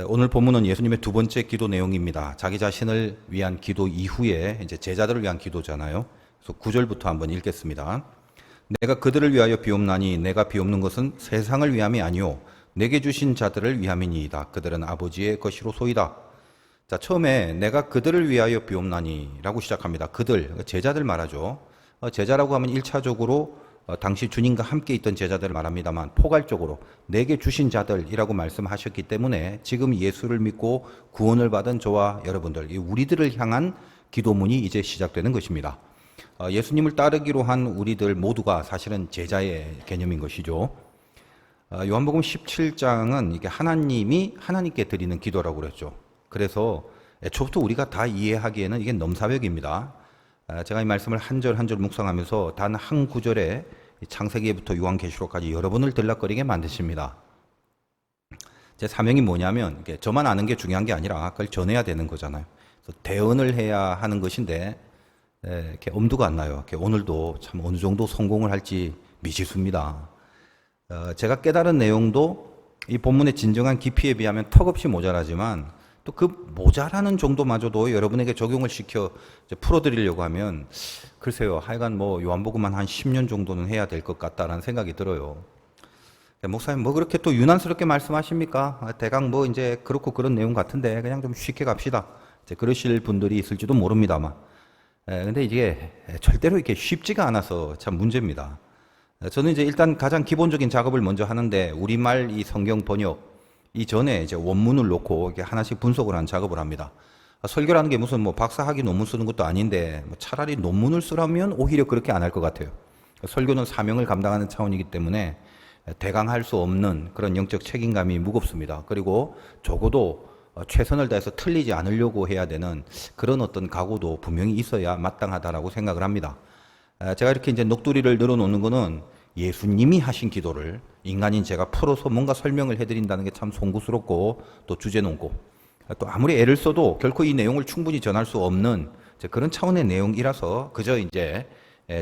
오늘 본문은 예수님의 두 번째 기도 내용입니다. 자기 자신을 위한 기도 이후에 이제 제자들을 위한 기도잖아요. 그래서 9절부터 한번 읽겠습니다. 내가 그들을 위하여 비옵나니 내가 비옵는 것은 세상을 위함이 아니요 내게 주신 자들을 위함이니이다. 그들은 아버지의 것이로소이다. 자, 처음에 내가 그들을 위하여 비옵나니라고 시작합니다. 그들, 제자들 말하죠. 제자라고 하면 1차적으로 당시 주님과 함께 있던 제자들을 말합니다만 포괄적으로 내게 주신 자들이라고 말씀하셨기 때문에 지금 예수를 믿고 구원을 받은 저와 여러분들, 이 우리들을 향한 기도문이 이제 시작되는 것입니다. 예수님을 따르기로 한 우리들 모두가 사실은 제자의 개념인 것이죠. 요한복음 17장은 이게 하나님이 하나님께 드리는 기도라고 그랬죠. 그래서 애초부터 우리가 다 이해하기에는 이게 넘사벽입니다. 제가 이 말씀을 한 절 한 절 묵상하면서 단 한 구절에 창세기부터 요한계시록까지 여러 번을 들락거리게 만드십니다. 제 사명이 뭐냐면 저만 아는 게 중요한 게 아니라 그걸 전해야 되는 거잖아요. 그래서 대언을 해야 하는 것인데 이렇게 엄두가 안 나요. 오늘도 참 어느 정도 성공을 할지 미지수입니다. 제가 깨달은 내용도 이 본문의 진정한 깊이에 비하면 턱없이 모자라지만 또 그 모자라는 정도마저도 여러분에게 적용을 시켜 풀어드리려고 하면 글쎄요, 하여간 뭐 요한복음만 한 10년 정도는 해야 될 것 같다라는 생각이 들어요. 목사님 뭐 그렇게 또 유난스럽게 말씀하십니까? 대강 뭐 이제 그렇고 그런 내용 같은데 그냥 좀 쉽게 갑시다. 이제 그러실 분들이 있을지도 모릅니다만. 근데 이게 절대로 이렇게 쉽지가 않아서 참 문제입니다. 저는 이제 일단 가장 기본적인 작업을 먼저 하는데 우리말 이 성경 번역 이전에 이제 원문을 놓고 이렇게 하나씩 분석을 하는 작업을 합니다. 설교라는 게 무슨 뭐 박사학위 논문 쓰는 것도 아닌데 뭐 차라리 논문을 쓰라면 오히려 그렇게 안 할 것 같아요. 설교는 사명을 감당하는 차원이기 때문에 대강 할 수 없는 그런 영적 책임감이 무겁습니다. 그리고 적어도 최선을 다해서 틀리지 않으려고 해야 되는 그런 어떤 각오도 분명히 있어야 마땅하다라고 생각을 합니다. 제가 이렇게 이제 녹두리를 늘어놓는 거는 예수님이 하신 기도를 인간인 제가 풀어서 뭔가 설명을 해드린다는 게 참 송구스럽고 또 주제넘고 또 아무리 애를 써도 결코 이 내용을 충분히 전할 수 없는 그런 차원의 내용이라서 그저 이제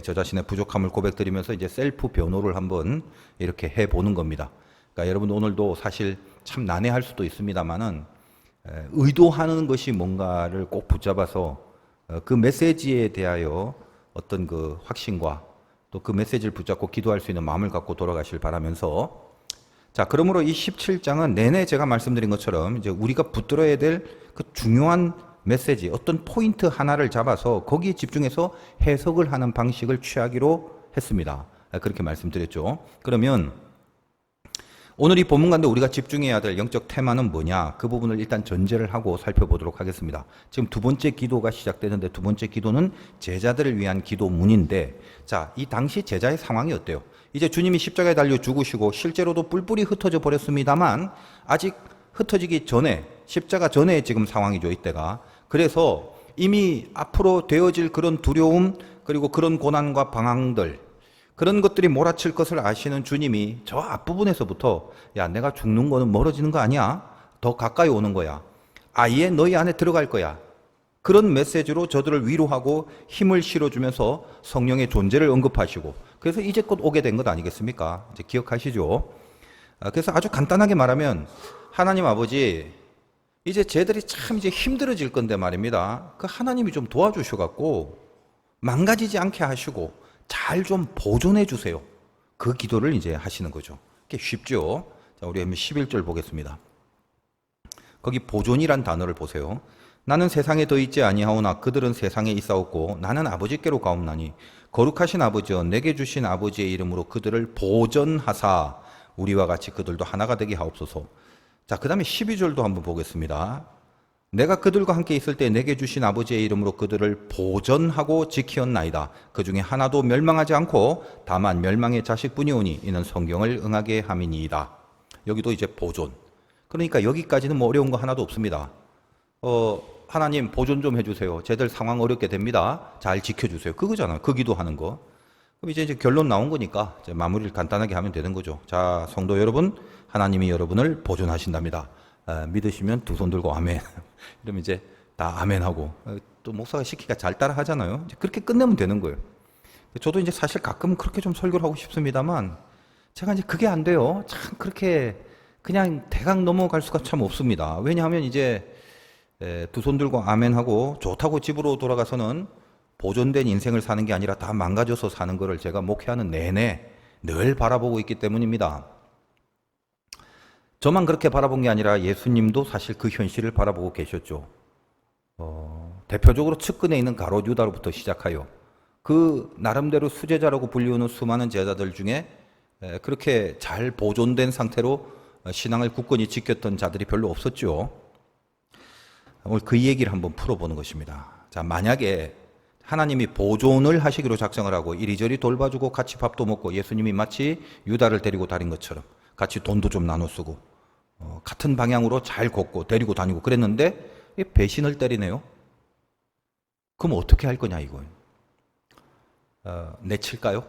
저 자신의 부족함을 고백드리면서 이제 셀프 변호를 한번 이렇게 해보는 겁니다. 그러니까 여러분 오늘도 사실 참 난해할 수도 있습니다만은 의도하는 것이 뭔가를 꼭 붙잡아서 그 메시지에 대하여 어떤 그 확신과 또 그 메시지를 붙잡고 기도할 수 있는 마음을 갖고 돌아가실 바라면서 자, 그러므로 이 17장은 내내 제가 말씀드린 것처럼 이제 우리가 붙들어야 될 그 중요한 메시지, 어떤 포인트 하나를 잡아서 거기에 집중해서 해석을 하는 방식을 취하기로 했습니다. 그렇게 말씀드렸죠. 그러면 오늘 이 본문 가운데 우리가 집중해야 될 영적 테마는 뭐냐? 그 부분을 일단 전제를 하고 살펴보도록 하겠습니다. 지금 두 번째 기도가 시작되는데 두 번째 기도는 제자들을 위한 기도문인데 자, 이 당시 제자의 상황이 어때요? 이제 주님이 십자가에 달려 죽으시고 실제로도 뿔뿔이 흩어져 버렸습니다만 아직 흩어지기 전에 십자가 전에 지금 상황이죠, 이때가. 그래서 이미 앞으로 되어질 그런 두려움 그리고 그런 고난과 방황들 그런 것들이 몰아칠 것을 아시는 주님이 저 앞부분에서부터 야, 내가 죽는 거는 멀어지는 거 아니야? 더 가까이 오는 거야. 아예 너희 안에 들어갈 거야. 그런 메시지로 저들을 위로하고 힘을 실어주면서 성령의 존재를 언급하시고 그래서 이제 곧 오게 된 것 아니겠습니까? 이제 기억하시죠? 그래서 아주 간단하게 말하면 하나님 아버지 이제 쟤들이 참 이제 힘들어질 건데 말입니다. 그 하나님이 좀 도와주셔갖고 망가지지 않게 하시고 잘 좀 보존해 주세요. 그 기도를 이제 하시는 거죠. 그게 쉽죠? 자, 우리 11절 보겠습니다. 거기 보존이란 단어를 보세요. 나는 세상에 더 있지 아니하오나 그들은 세상에 있사옵고 나는 아버지께로 가옵나니 거룩하신 아버지여 내게 주신 아버지의 이름으로 그들을 보존하사 우리와 같이 그들도 하나가 되게 하옵소서. 자, 그 다음에 12절도 한번 보겠습니다. 내가 그들과 함께 있을 때 내게 주신 아버지의 이름으로 그들을 보전하고 지키었나이다. 그 중에 하나도 멸망하지 않고 다만 멸망의 자식뿐이오니 이는 성경을 응하게 함이니이다. 여기도 이제 보존. 그러니까 여기까지는 뭐 어려운 거 하나도 없습니다. 하나님 보존 좀 해주세요. 쟤들 상황 어렵게 됩니다. 잘 지켜주세요. 그거잖아요. 그 기도하는 거. 그럼 이제 결론 나온 거니까 이제 마무리를 간단하게 하면 되는 거죠. 자, 성도 여러분, 하나님이 여러분을 보존하신답니다. 믿으시면 두 손 들고 아멘. 이러면 이제 다 아멘하고 또 목사가 시키니까 잘 따라 하잖아요. 이제 그렇게 끝내면 되는 거예요. 저도 이제 사실 가끔은 그렇게 좀 설교를 하고 싶습니다만 제가 이제 그게 안 돼요. 참 그렇게 그냥 대강 넘어갈 수가 참 없습니다. 왜냐하면 이제 두 손 들고 아멘하고 좋다고 집으로 돌아가서는 보존된 인생을 사는 게 아니라 다 망가져서 사는 것을 제가 목회하는 내내 늘 바라보고 있기 때문입니다. 저만 그렇게 바라본 게 아니라 예수님도 사실 그 현실을 바라보고 계셨죠. 대표적으로 측근에 있는 가롯 유다로부터 시작하여 그 나름대로 수제자라고 불리우는 수많은 제자들 중에 그렇게 잘 보존된 상태로 신앙을 굳건히 지켰던 자들이 별로 없었죠. 오늘 그 얘기를 한번 풀어보는 것입니다. 자, 만약에 하나님이 보존을 하시기로 작정을 하고 이리저리 돌봐주고 같이 밥도 먹고 예수님이 마치 유다를 데리고 다닌 것처럼 같이 돈도 좀 나눠 쓰고 같은 방향으로 잘 걷고 데리고 다니고 그랬는데 배신을 때리네요. 그럼 어떻게 할 거냐 이거예요. 내칠까요?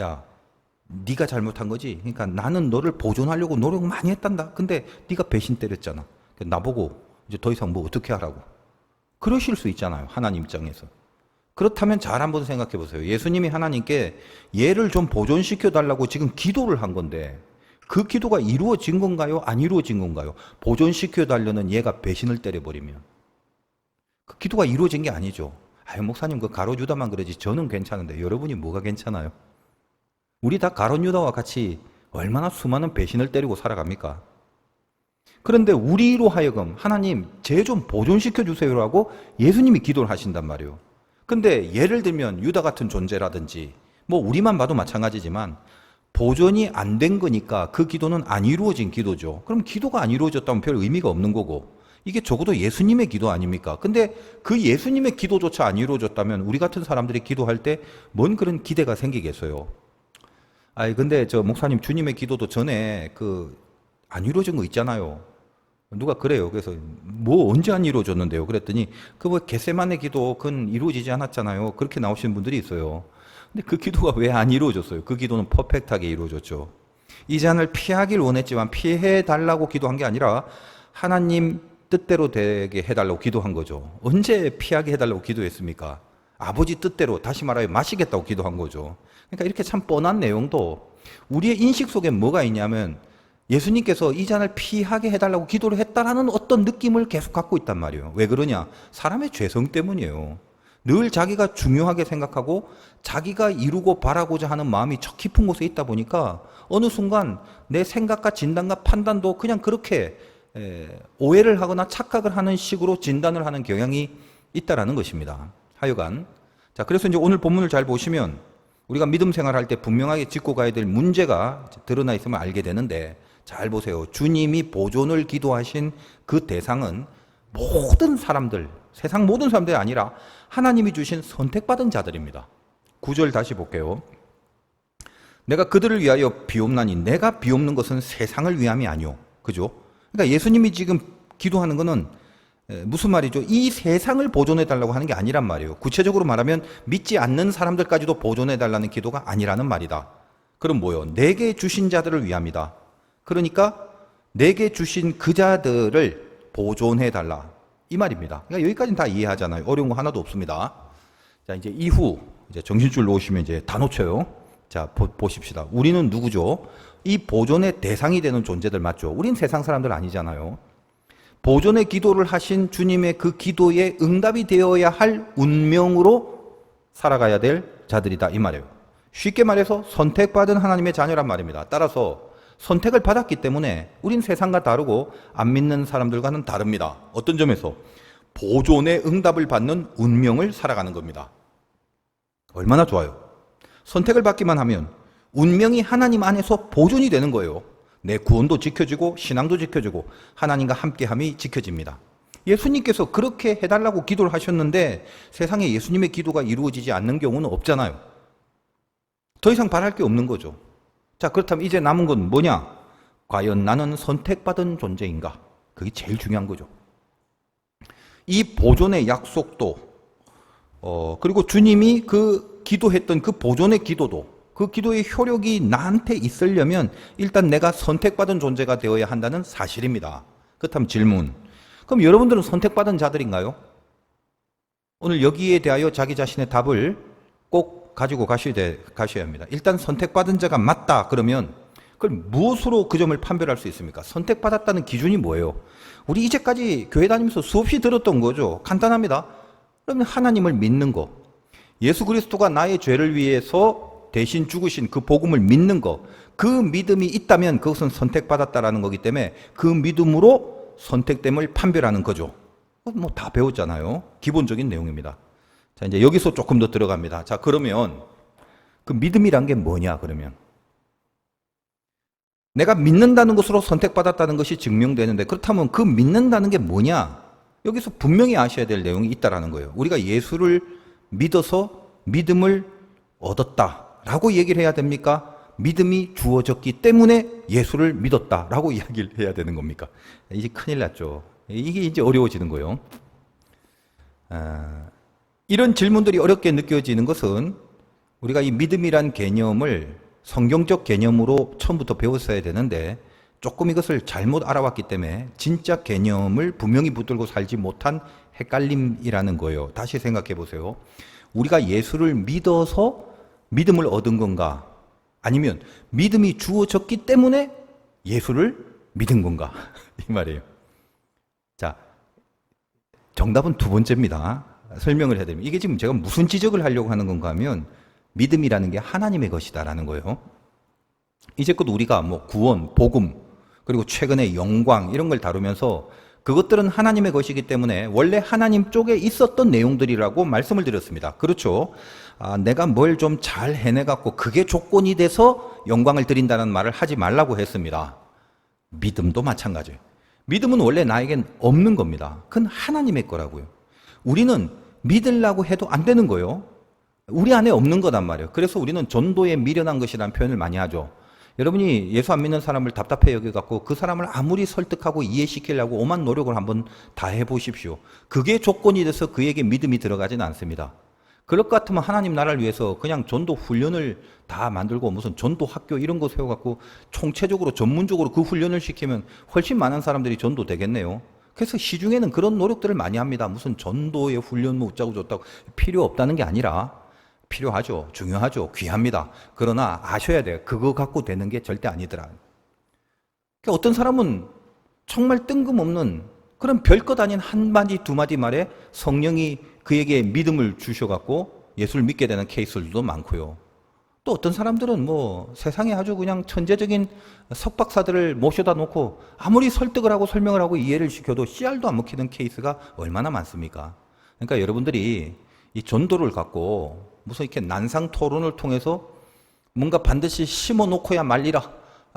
야, 네가 잘못한 거지. 그러니까 나는 너를 보존하려고 노력 많이 했단다. 근데 네가 배신 때렸잖아. 나보고 이제 더 이상 뭐 어떻게 하라고. 그러실 수 있잖아요. 하나님 입장에서. 그렇다면 잘 한번 생각해 보세요. 예수님이 하나님께 얘를 좀 보존시켜 달라고 지금 기도를 한 건데 그 기도가 이루어진 건가요? 안 이루어진 건가요? 보존시켜 달려는 얘가 배신을 때려버리면 그 기도가 이루어진 게 아니죠. 아유, 목사님 그 가롯 유다만 그러지 저는 괜찮은데 여러분이 뭐가 괜찮아요? 우리 다 가롯 유다와 같이 얼마나 수많은 배신을 때리고 살아갑니까? 그런데 우리로 하여금 하나님 쟤 좀 보존시켜 주세요라고 예수님이 기도를 하신단 말이에요. 근데 예를 들면 유다 같은 존재라든지 뭐 우리만 봐도 마찬가지지만 보존이 안 된 거니까 그 기도는 안 이루어진 기도죠. 그럼 기도가 안 이루어졌다면 별 의미가 없는 거고 이게 적어도 예수님의 기도 아닙니까? 근데 그 예수님의 기도조차 안 이루어졌다면 우리 같은 사람들이 기도할 때 뭔 그런 기대가 생기겠어요? 아이 근데 저 목사님 주님의 기도도 전에 안 이루어진 거 있잖아요. 누가 그래요. 그래서 뭐 언제 안 이루어졌는데요? 그랬더니 그 뭐 겟세마네 기도 그건 이루어지지 않았잖아요. 그렇게 나오시는 분들이 있어요. 근데 그 기도가 왜 안 이루어졌어요? 그 기도는 퍼펙트하게 이루어졌죠. 이 잔을 피하길 원했지만 피해 달라고 기도한 게 아니라 하나님 뜻대로 되게 해달라고 기도한 거죠. 언제 피하게 해달라고 기도했습니까? 아버지 뜻대로 다시 말하여 마시겠다고 기도한 거죠. 그러니까 이렇게 참 뻔한 내용도 우리의 인식 속에 뭐가 있냐면 예수님께서 이 잔을 피하게 해달라고 기도를 했다라는 어떤 느낌을 계속 갖고 있단 말이에요. 왜 그러냐? 사람의 죄성 때문이에요. 늘 자기가 중요하게 생각하고 자기가 이루고 바라고자 하는 마음이 저 깊은 곳에 있다 보니까 어느 순간 내 생각과 진단과 판단도 그냥 그렇게 오해를 하거나 착각을 하는 식으로 진단을 하는 경향이 있다라는 것입니다. 하여간 자, 그래서 이제 오늘 본문을 잘 보시면 우리가 믿음 생활할 때 분명하게 짚고 가야 될 문제가 드러나 있으면 알게 되는데 잘 보세요. 주님이 보존을 기도하신 그 대상은 모든 사람들, 세상 모든 사람들이 아니라 하나님이 주신 선택받은 자들입니다. 9절 다시 볼게요. 내가 그들을 위하여 비옵나니 내가 비옵는 것은 세상을 위함이 아니오. 그죠? 그러니까 예수님이 지금 기도하는 것은 무슨 말이죠? 이 세상을 보존해 달라고 하는 게 아니란 말이에요. 구체적으로 말하면 믿지 않는 사람들까지도 보존해 달라는 기도가 아니라는 말이다. 그럼 뭐요? 내게 주신 자들을 위함이다. 그러니까 내게 주신 그 자들을 보존해 달라. 이 말입니다. 그러니까 여기까지는 다 이해하잖아요. 어려운 거 하나도 없습니다. 자, 이제 이후 이제 정신줄 놓으시면 이제 다 놓쳐요. 자, 보십시다. 우리는 누구죠? 이 보존의 대상이 되는 존재들 맞죠? 우린 세상 사람들 아니잖아요. 보존의 기도를 하신 주님의 그 기도에 응답이 되어야 할 운명으로 살아가야 될 자들이다 이 말이에요. 쉽게 말해서 선택받은 하나님의 자녀란 말입니다. 따라서 선택을 받았기 때문에 우린 세상과 다르고 안 믿는 사람들과는 다릅니다. 어떤 점에서? 보존의 응답을 받는 운명을 살아가는 겁니다. 얼마나 좋아요. 선택을 받기만 하면 운명이 하나님 안에서 보존이 되는 거예요. 내 구원도 지켜지고 신앙도 지켜지고 하나님과 함께함이 지켜집니다. 예수님께서 그렇게 해달라고 기도를 하셨는데 세상에 예수님의 기도가 이루어지지 않는 경우는 없잖아요. 더 이상 바랄 게 없는 거죠. 자, 그렇다면 이제 남은 건 뭐냐? 과연 나는 선택받은 존재인가? 그게 제일 중요한 거죠. 이 보존의 약속도 그리고 주님이 그 기도했던 그 보존의 기도도 그 기도의 효력이 나한테 있으려면 일단 내가 선택받은 존재가 되어야 한다는 사실입니다. 그렇다면 질문. 그럼 여러분들은 선택받은 자들인가요? 오늘 여기에 대하여 자기 자신의 답을 꼭 가지고 가셔야 합니다. 일단 선택받은 자가 맞다 그러면 그럼 무엇으로 그 점을 판별할 수 있습니까? 선택받았다는 기준이 뭐예요? 우리 이제까지 교회 다니면서 수없이 들었던 거죠. 간단합니다. 그러면 하나님을 믿는 거, 예수 그리스도가 나의 죄를 위해서 대신 죽으신 그 복음을 믿는 거, 그 믿음이 있다면 그것은 선택받았다라는 거기 때문에 그 믿음으로 선택됨을 판별하는 거죠. 뭐 다 배웠잖아요. 기본적인 내용입니다. 자, 이제 여기서 조금 더 들어갑니다. 자, 그러면 그 믿음이란 게 뭐냐, 그러면. 내가 믿는다는 것으로 선택받았다는 것이 증명되는데, 그렇다면 그 믿는다는 게 뭐냐? 여기서 분명히 아셔야 될 내용이 있다라는 거예요. 우리가 예수를 믿어서 믿음을 얻었다라고 얘기를 해야 됩니까? 믿음이 주어졌기 때문에 예수를 믿었다라고 이야기를 해야 되는 겁니까? 이제 큰일 났죠. 이게 이제 어려워지는 거예요. 이런 질문들이 어렵게 느껴지는 것은 우리가 이 믿음이란 개념을 성경적 개념으로 처음부터 배웠어야 되는데 조금 이것을 잘못 알아왔기 때문에 진짜 개념을 분명히 붙들고 살지 못한 헷갈림이라는 거예요. 다시 생각해 보세요. 우리가 예수를 믿어서 믿음을 얻은 건가? 아니면 믿음이 주어졌기 때문에 예수를 믿은 건가? 이 말이에요. 자, 정답은 두 번째입니다. 설명을 해드리면 이게 지금 제가 무슨 지적을 하려고 하는 건가 하면 믿음이라는 게 하나님의 것이다라는 거예요. 이제껏 우리가 뭐 구원, 복음, 그리고 최근에 영광 이런 걸 다루면서 그것들은 하나님의 것이기 때문에 원래 하나님 쪽에 있었던 내용들이라고 말씀을 드렸습니다. 그렇죠. 내가 뭘 좀 잘 해내갖고 그게 조건이 돼서 영광을 드린다는 말을 하지 말라고 했습니다. 믿음도 마찬가지예요. 믿음은 원래 나에겐 없는 겁니다. 그건 하나님의 거라고요. 우리는 믿으려고 해도 안 되는 거예요. 우리 안에 없는 거단 말이에요. 그래서 우리는 전도에 미련한 것이라는 표현을 많이 하죠. 여러분이 예수 안 믿는 사람을 답답해 여겨갖고 그 사람을 아무리 설득하고 이해시키려고 오만 노력을 한번 다 해보십시오. 그게 조건이 돼서 그에게 믿음이 들어가지는 않습니다. 그럴 것 같으면 하나님 나라를 위해서 그냥 전도 훈련을 다 만들고 무슨 전도 학교 이런 거 세워갖고 총체적으로 전문적으로 그 훈련을 시키면 훨씬 많은 사람들이 전도 되겠네요. 그래서 시중에는 그런 노력들을 많이 합니다. 무슨 전도의 훈련 뭐 어쩌고 저쩌고 필요 없다는 게 아니라 필요하죠. 중요하죠. 귀합니다. 그러나 아셔야 돼요. 그거 갖고 되는 게 절대 아니더라. 그러니까 어떤 사람은 정말 뜬금없는 그런 별것 아닌 한마디 두마디 말에 성령이 그에게 믿음을 주셔갖고 예수를 믿게 되는 케이스들도 많고요. 또 어떤 사람들은 뭐 세상에 아주 그냥 천재적인 석박사들을 모셔다 놓고 아무리 설득을 하고 설명을 하고 이해를 시켜도 씨알도 안 먹히는 케이스가 얼마나 많습니까? 그러니까 여러분들이 이 전도를 갖고 무슨 이렇게 난상 토론을 통해서 뭔가 반드시 심어 놓고야 말리라,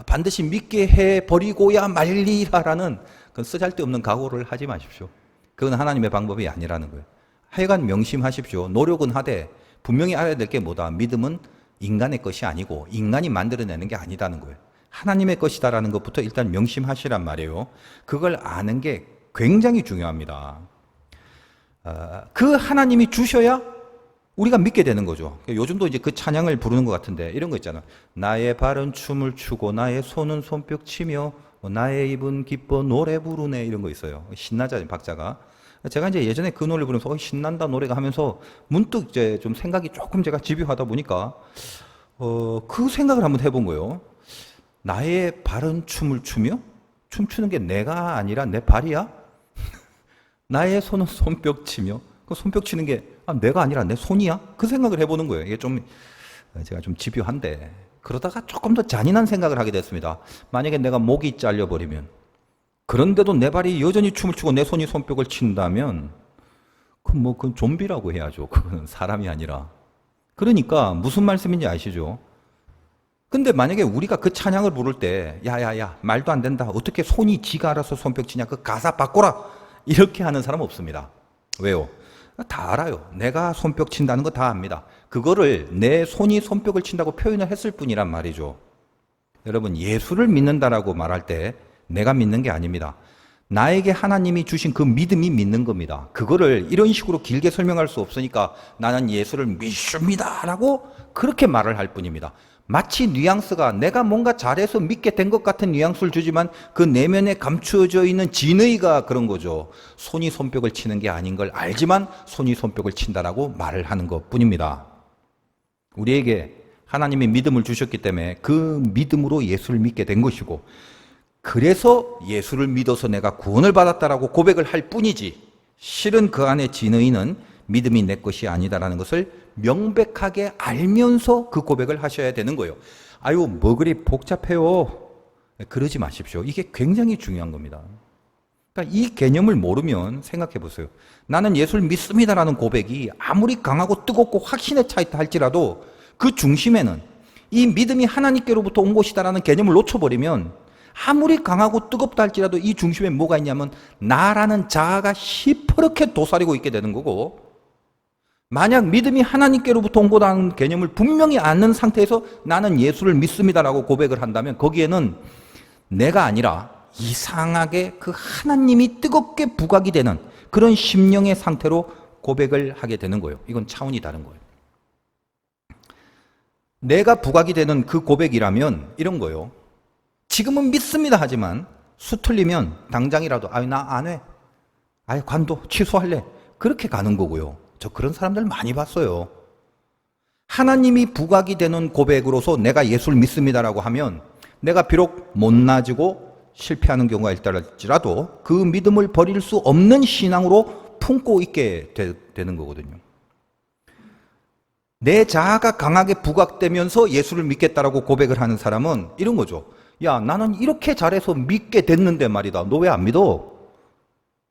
반드시 믿게 해버리고야 말리라라는 그건 쓰잘데없는 각오를 하지 마십시오. 그건 하나님의 방법이 아니라는 거예요. 하여간 명심하십시오. 노력은 하되 분명히 알아야 될 게 뭐다? 믿음은 인간의 것이 아니고 인간이 만들어내는 게 아니다는 거예요. 하나님의 것이다라는 것부터 일단 명심하시란 말이에요. 그걸 아는 게 굉장히 중요합니다. 그 하나님이 주셔야 우리가 믿게 되는 거죠. 요즘도 이제 그 찬양을 부르는 것 같은데 이런 거 있잖아. 나의 발은 춤을 추고 나의 손은 손뼉 치며 나의 입은 기뻐 노래 부르네 이런 거 있어요. 신나잖아요, 박자가. 제가 이제 예전에 그 노래를 부르면서 신난다 노래가 하면서 문득 이제 좀 생각이 조금 제가 집요하다 보니까 그 생각을 한번 해본 거예요. 나의 발은 춤을 추며 춤추는 게 내가 아니라 내 발이야? 나의 손은 손뼉 치며 그 손뼉 치는 게 내가 아니라 내 손이야? 그 생각을 해보는 거예요. 이게 좀 제가 좀 집요한데 그러다가 조금 더 잔인한 생각을 하게 됐습니다. 만약에 내가 목이 잘려버리면 그런데도 내 발이 여전히 춤을 추고 내 손이 손뼉을 친다면 그건 좀비라고 해야죠. 그거는 사람이 아니라. 그러니까 무슨 말씀인지 아시죠? 근데 만약에 우리가 그 찬양을 부를 때 야야야 말도 안 된다. 어떻게 손이 지가 알아서 손뼉 치냐. 그 가사 바꿔라. 이렇게 하는 사람 없습니다. 왜요? 다 알아요. 내가 손뼉 친다는 거 다 압니다. 그거를 내 손이 손뼉을 친다고 표현을 했을 뿐이란 말이죠. 여러분 예수를 믿는다라고 말할 때 내가 믿는 게 아닙니다. 나에게 하나님이 주신 그 믿음이 믿는 겁니다. 그거를 이런 식으로 길게 설명할 수 없으니까 나는 예수를 믿습니다라고 그렇게 말을 할 뿐입니다. 마치 뉘앙스가 내가 뭔가 잘해서 믿게 된 것 같은 뉘앙스를 주지만 그 내면에 감추어져 있는 진의가 그런 거죠. 손이 손뼉을 치는 게 아닌 걸 알지만 손이 손뼉을 친다라고 말을 하는 것 뿐입니다. 우리에게 하나님이 믿음을 주셨기 때문에 그 믿음으로 예수를 믿게 된 것이고, 그래서 예수를 믿어서 내가 구원을 받았다라고 고백을 할 뿐이지, 실은 그 안에 진의는 믿음이 내 것이 아니다라는 것을 명백하게 알면서 그 고백을 하셔야 되는 거예요. 아유, 뭐 그리 복잡해요. 그러지 마십시오. 이게 굉장히 중요한 겁니다. 그러니까 이 개념을 모르면 생각해 보세요. 나는 예수를 믿습니다라는 고백이 아무리 강하고 뜨겁고 확신에 차 있다 할지라도 그 중심에는 이 믿음이 하나님께로부터 온 것이다라는 개념을 놓쳐버리면 아무리 강하고 뜨겁다 할지라도 이 중심에 뭐가 있냐면 나라는 자아가 시퍼렇게 도사리고 있게 되는 거고, 만약 믿음이 하나님께로부터 온 거라는 개념을 분명히 아는 상태에서 나는 예수를 믿습니다라고 고백을 한다면 거기에는 내가 아니라 이상하게 그 하나님이 뜨겁게 부각이 되는 그런 심령의 상태로 고백을 하게 되는 거예요. 이건 차원이 다른 거예요. 내가 부각이 되는 그 고백이라면 이런 거예요. 지금은 믿습니다 하지만 수틀리면 당장이라도 아유 나 안 해. 아유 관도 취소할래. 그렇게 가는 거고요. 저 그런 사람들 많이 봤어요. 하나님이 부각이 되는 고백으로서 내가 예수를 믿습니다라고 하면 내가 비록 못나지고 실패하는 경우가 있다할지라도 그 믿음을 버릴 수 없는 신앙으로 품고 있게 되는 거거든요. 내 자아가 강하게 부각되면서 예수를 믿겠다라고 고백을 하는 사람은 이런 거죠. 야, 나는 이렇게 잘해서 믿게 됐는데 말이다. 너 왜 안 믿어?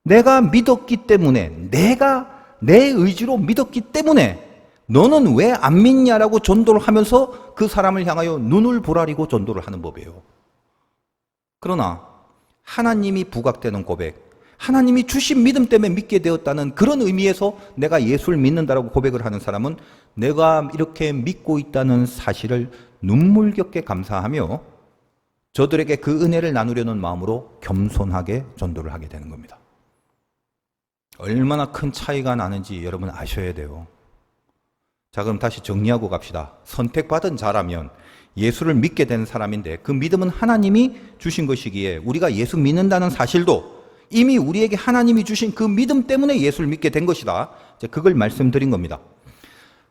내가 믿었기 때문에, 내가 내 의지로 믿었기 때문에 너는 왜 안 믿냐라고 전도를 하면서 그 사람을 향하여 눈을 부라리고 전도를 하는 법이에요. 그러나 하나님이 부각되는 고백, 하나님이 주신 믿음 때문에 믿게 되었다는 그런 의미에서 내가 예수를 믿는다라고 고백을 하는 사람은 내가 이렇게 믿고 있다는 사실을 눈물겹게 감사하며 저들에게 그 은혜를 나누려는 마음으로 겸손하게 전도를 하게 되는 겁니다. 얼마나 큰 차이가 나는지 여러분 아셔야 돼요. 자, 그럼 다시 정리하고 갑시다. 선택받은 자라면 예수를 믿게 된 사람인데 그 믿음은 하나님이 주신 것이기에 우리가 예수 믿는다는 사실도 이미 우리에게 하나님이 주신 그 믿음 때문에 예수를 믿게 된 것이다. 이제 그걸 말씀드린 겁니다.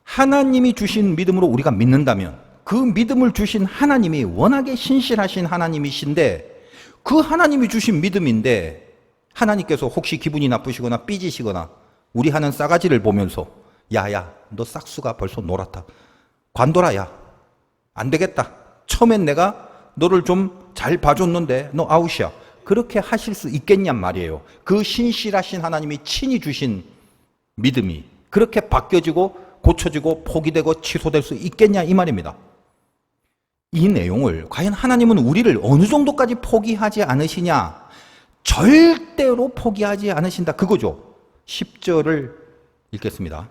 하나님이 주신 믿음으로 우리가 믿는다면 그 믿음을 주신 하나님이 워낙에 신실하신 하나님이신데 그 하나님이 주신 믿음인데 하나님께서 혹시 기분이 나쁘시거나 삐지시거나 우리 하는 싸가지를 보면서 야야 너 싹수가 벌써 노랗다. 관둬라 야. 안 되겠다. 처음엔 내가 너를 좀 잘 봐줬는데 너 아웃이야. 그렇게 하실 수 있겠냔 말이에요. 그 신실하신 하나님이 친히 주신 믿음이 그렇게 바뀌어지고 고쳐지고 포기되고 취소될 수 있겠냐 이 말입니다. 이 내용을 과연 하나님은 우리를 어느 정도까지 포기하지 않으시냐? 절대로 포기하지 않으신다 그거죠. 10절을 읽겠습니다.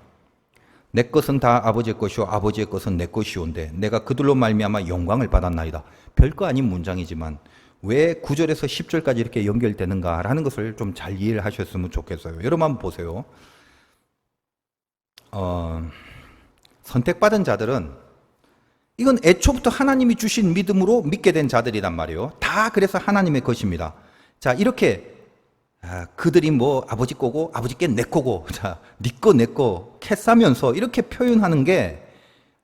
내 것은 다 아버지의 것이요 아버지의 것은 내 것이온데 내가 그들로 말미암아 영광을 받았나이다. 별거 아닌 문장이지만 왜 9절에서 10절까지 이렇게 연결되는가라는 것을 좀 잘 이해를 하셨으면 좋겠어요. 여러분 한번 보세요. 선택받은 자들은 이건 애초부터 하나님이 주신 믿음으로 믿게 된 자들이란 말이에요. 다 그래서 하나님의 것입니다. 자, 이렇게 그들이 뭐 아버지 거고 아버지께 내 거고 자, 네 거 내 거 캐싸면서 이렇게 표현하는 게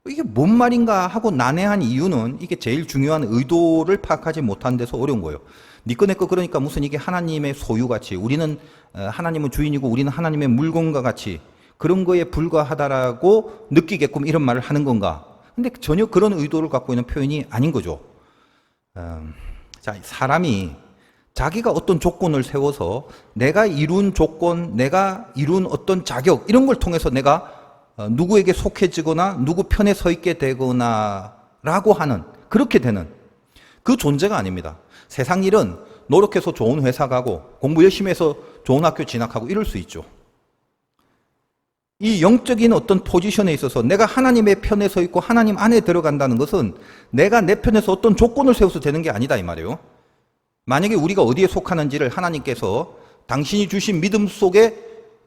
이게 뭔 말인가 하고 난해한 이유는 이게 제일 중요한 의도를 파악하지 못한 데서 어려운 거예요. 네 거 내 거 그러니까 무슨 이게 하나님의 소유같이 우리는 하나님은 주인이고 우리는 하나님의 물건과 같이 그런 거에 불과하다라고 느끼게끔 이런 말을 하는 건가? 근데 전혀 그런 의도를 갖고 있는 표현이 아닌 거죠. 자, 사람이 자기가 어떤 조건을 세워서 내가 이룬 조건, 내가 이룬 어떤 자격 이런 걸 통해서 내가 누구에게 속해지거나 누구 편에 서 있게 되거나 라고 하는 그렇게 되는 그 존재가 아닙니다. 세상 일은 노력해서 좋은 회사 가고 공부 열심히 해서 좋은 학교 진학하고 이럴 수 있죠. 이 영적인 어떤 포지션에 있어서 내가 하나님의 편에 서 있고 하나님 안에 들어간다는 것은 내가 내 편에서 어떤 조건을 세워서 되는 게 아니다 이 말이에요. 만약에 우리가 어디에 속하는지를 하나님께서 당신이 주신 믿음 속에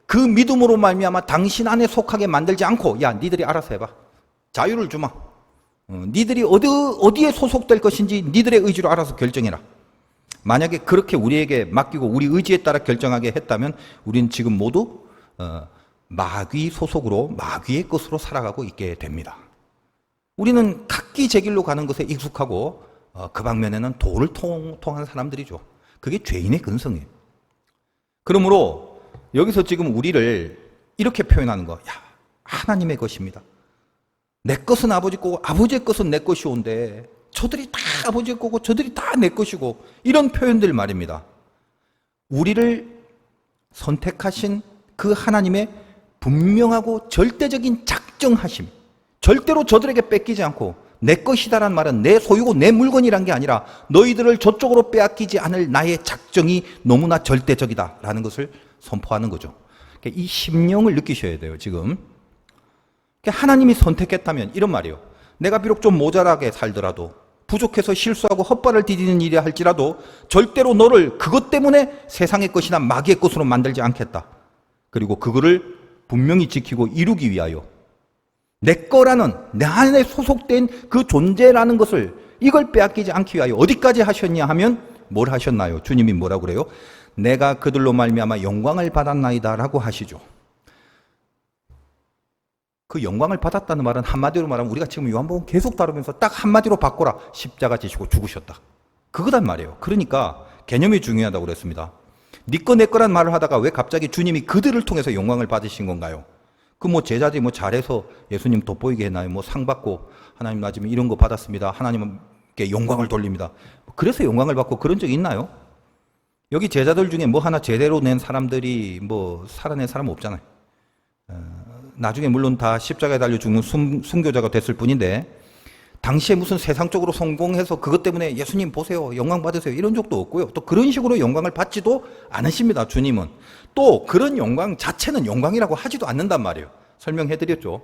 그 믿음으로 말미암아 당신 안에 속하게 만들지 않고 야 니들이 알아서 해봐. 자유를 주마. 니들이 어디에 소속될 것인지 니들의 의지로 알아서 결정해라. 만약에 그렇게 우리에게 맡기고 우리 의지에 따라 결정하게 했다면 우리는 지금 모두 마귀 소속으로 마귀의 것으로 살아가고 있게 됩니다. 우리는 각기 제 길로 가는 것에 익숙하고 그 방면에는 도를 통하는 사람들이죠. 그게 죄인의 근성이에요. 그러므로 여기서 지금 우리를 이렇게 표현하는 거, 야, 하나님의 것입니다. 내 것은 아버지 거고 아버지의 것은 내 것이온데 저들이 다 아버지의 거고 저들이 다 내 것이고, 이런 표현들 말입니다. 우리를 선택하신 그 하나님의 분명하고 절대적인 작정하심, 절대로 저들에게 뺏기지 않고, 내 것이다란 말은 내 소유고 내 물건이란 게 아니라 너희들을 저쪽으로 빼앗기지 않을 나의 작정이 너무나 절대적이다라는 것을 선포하는 거죠. 이 심령을 느끼셔야 돼요. 지금 하나님이 선택했다면 이런 말이에요. 내가 비록 좀 모자라게 살더라도, 부족해서 실수하고 헛발을 디디는 일이 할지라도 절대로 너를 그것 때문에 세상의 것이나 마귀의 것으로 만들지 않겠다. 그리고 그거를 분명히 지키고 이루기 위하여 내 거라는, 내 안에 소속된 그 존재라는 것을, 이걸 빼앗기지 않기 위하여 어디까지 하셨냐 하면 뭘 하셨나요? 주님이 뭐라고 그래요? 내가 그들로 말미암아 영광을 받았나이다 라고 하시죠. 그 영광을 받았다는 말은 한마디로 말하면 우리가 지금 요한복음 계속 다루면서 딱 한마디로 바꿔라. 십자가 지시고 죽으셨다. 그거단 말이에요. 그러니까 개념이 중요하다고 그랬습니다. 네 거 내 거란 말을 하다가 왜 갑자기 주님이 그들을 통해서 영광을 받으신 건가요? 그 뭐 제자들이 뭐 잘해서 예수님 돋보이게 했나요? 뭐 상 받고 하나님 나 지금 이런 거 받았습니다. 하나님께 영광을 돌립니다. 그래서 영광을 받고 그런 적 있나요? 여기 제자들 중에 뭐 하나 제대로 낸 사람들이 뭐 살아낸 사람 없잖아요. 나중에 물론 다 십자가에 달려 죽는 순교자가 됐을 뿐인데, 당시에 무슨 세상적으로 성공해서 그것 때문에 예수님 보세요, 영광 받으세요 이런 적도 없고요. 또 그런 식으로 영광을 받지도 않으십니다. 주님은 또 그런 영광 자체는 영광이라고 하지도 않는단 말이에요. 설명해드렸죠.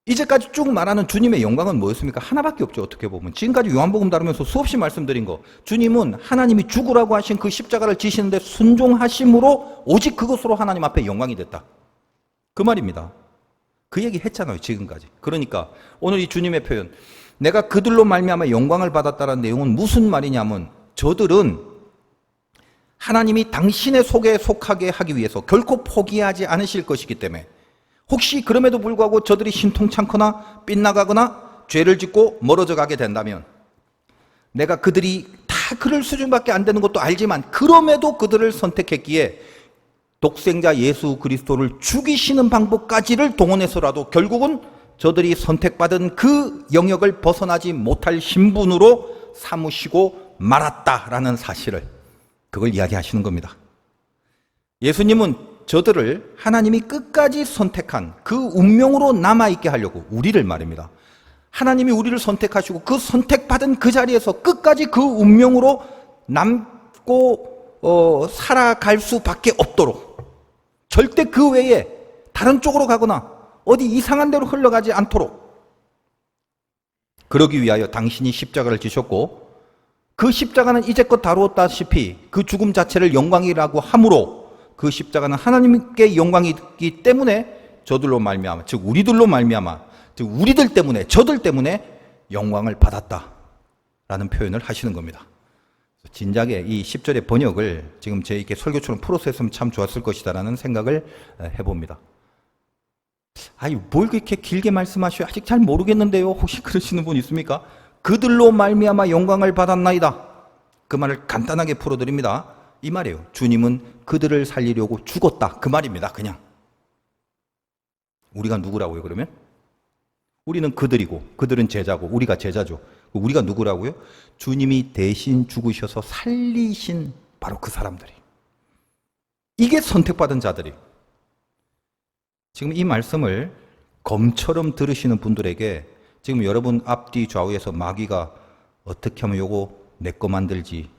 이제까지 쭉 말하는 주님의 영광은 뭐였습니까? 하나밖에 없죠. 어떻게 보면 지금까지 요한복음 다루면서 수없이 말씀드린 거, 주님은 하나님이 죽으라고 하신 그 십자가를 지시는데 순종하심으로 오직 그것으로 하나님 앞에 영광이 됐다, 그 말입니다. 그 얘기 했잖아요, 지금까지. 그러니까 오늘 이 주님의 표현, 내가 그들로 말미암아 영광을 받았다는 내용은 무슨 말이냐면, 저들은 하나님이 당신의 속에 속하게 하기 위해서 결코 포기하지 않으실 것이기 때문에, 혹시 그럼에도 불구하고 저들이 신통찮거나 빗나가거나 죄를 짓고 멀어져 가게 된다면, 내가 그들이 다 그럴 수준밖에 안 되는 것도 알지만 그럼에도 그들을 선택했기에 독생자 예수 그리스도를 죽이시는 방법까지를 동원해서라도 결국은 저들이 선택받은 그 영역을 벗어나지 못할 신분으로 삼으시고 말았다라는 사실을, 그걸 이야기하시는 겁니다. 예수님은 저들을 하나님이 끝까지 선택한 그 운명으로 남아있게 하려고, 우리를 말입니다. 하나님이 우리를 선택하시고 그 선택받은 그 자리에서 끝까지 그 운명으로 남고 살아갈 수밖에 없도록, 절대 그 외에 다른 쪽으로 가거나 어디 이상한 데로 흘러가지 않도록, 그러기 위하여 당신이 십자가를 지셨고, 그 십자가는 이제껏 다루었다시피 그 죽음 자체를 영광이라고 함으로, 그 십자가는 하나님께 영광이기 때문에 저들로 말미암아, 즉 우리들로 말미암아, 즉 우리들 때문에, 저들 때문에 영광을 받았다라는 표현을 하시는 겁니다. 진작에 이 10절의 번역을 지금 제 이렇게 설교처럼 풀어서 했으면 참 좋았을 것이다라는 생각을 해봅니다. 아니, 뭘 그렇게 길게 말씀하셔요? 아직 잘 모르겠는데요. 혹시 그러시는 분 있습니까? 그들로 말미암아 영광을 받았나이다. 그 말을 간단하게 풀어드립니다. 이 말이에요. 주님은 그들을 살리려고 죽었다, 그 말입니다. 그냥. 우리가 누구라고요, 그러면? 우리는 그들이고 그들은 제자고 우리가 제자죠. 우리가 누구라고요? 주님이 대신 죽으셔서 살리신 바로 그 사람들이. 이게 선택받은 자들이. 지금 이 말씀을 검처럼 들으시는 분들에게 지금 여러분 앞뒤 좌우에서 마귀가 어떻게 하면 요거 내 거 만들지,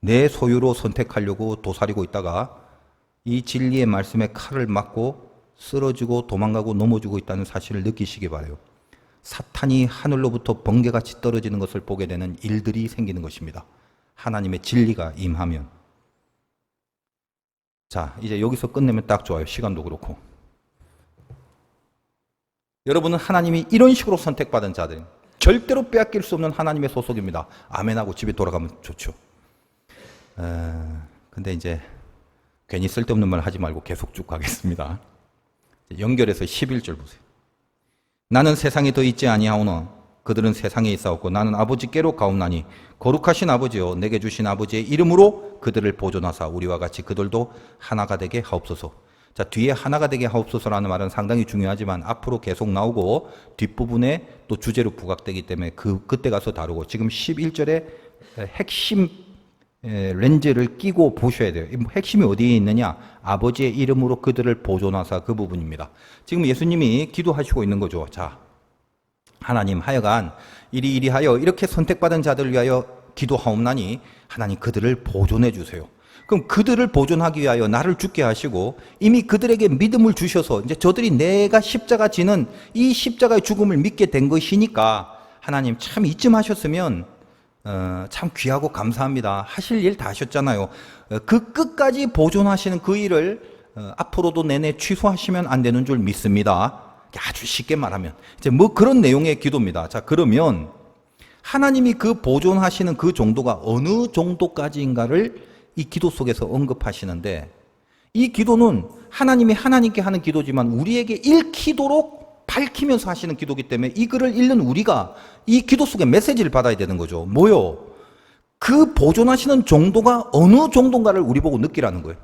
내 소유로 선택하려고 도사리고 있다가 이 진리의 말씀에 칼을 맞고 쓰러지고 도망가고 넘어지고 있다는 사실을 느끼시기 바라요. 사탄이 하늘로부터 번개같이 떨어지는 것을 보게 되는 일들이 생기는 것입니다. 하나님의 진리가 임하면. 자, 이제 여기서 끝내면 딱 좋아요. 시간도 그렇고. 여러분은 하나님이 이런 식으로 선택받은 자들, 절대로 빼앗길 수 없는 하나님의 소속입니다. 아멘하고 집에 돌아가면 좋죠. 근데 이제 괜히 쓸데없는 말 하지 말고 계속 쭉 가겠습니다. 연결해서 11절 보세요. 나는 세상에 더 있지 아니하오나 그들은 세상에 있사옵고 나는 아버지께로 가옵나니 거룩하신 아버지여 내게 주신 아버지의 이름으로 그들을 보존하사 우리와 같이 그들도 하나가 되게 하옵소서. 자, 뒤에 하나가 되게 하옵소서라는 말은 상당히 중요하지만 앞으로 계속 나오고 뒷부분에 또 주제로 부각되기 때문에 그때 가서 다루고 지금 11절에 핵심 렌즈를 끼고 보셔야 돼요. 핵심이 어디에 있느냐? 아버지의 이름으로 그들을 보존하사 그 부분입니다. 지금 예수님이 기도하시고 있는 거죠. 자, 하나님 하여간 이리하여 이렇게 선택받은 자들을 위하여 기도하옵나니 하나님 그들을 보존해 주세요. 그럼 그들을 보존하기 위하여 나를 죽게 하시고 이미 그들에게 믿음을 주셔서 이제 저들이 내가 십자가 지는 이 십자가의 죽음을 믿게 된 것이니까 하나님 참 이쯤 하셨으면 참 귀하고 감사합니다. 하실 일 다 하셨잖아요. 그 끝까지 보존하시는 그 일을 앞으로도 내내 취소하시면 안 되는 줄 믿습니다. 아주 쉽게 말하면 이제 뭐 그런 내용의 기도입니다. 자, 그러면 하나님이 그 보존하시는 그 정도가 어느 정도까지인가를 이 기도 속에서 언급하시는데 이 기도는 하나님이 하나님께 하는 기도지만 우리에게 읽히도록 밝히면서 하시는 기도이기 때문에 이 글을 읽는 우리가 이 기도 속에 메시지를 받아야 되는 거죠. 뭐요? 그 보존하시는 정도가 어느 정도인가를 우리 보고 느끼라는 거예요.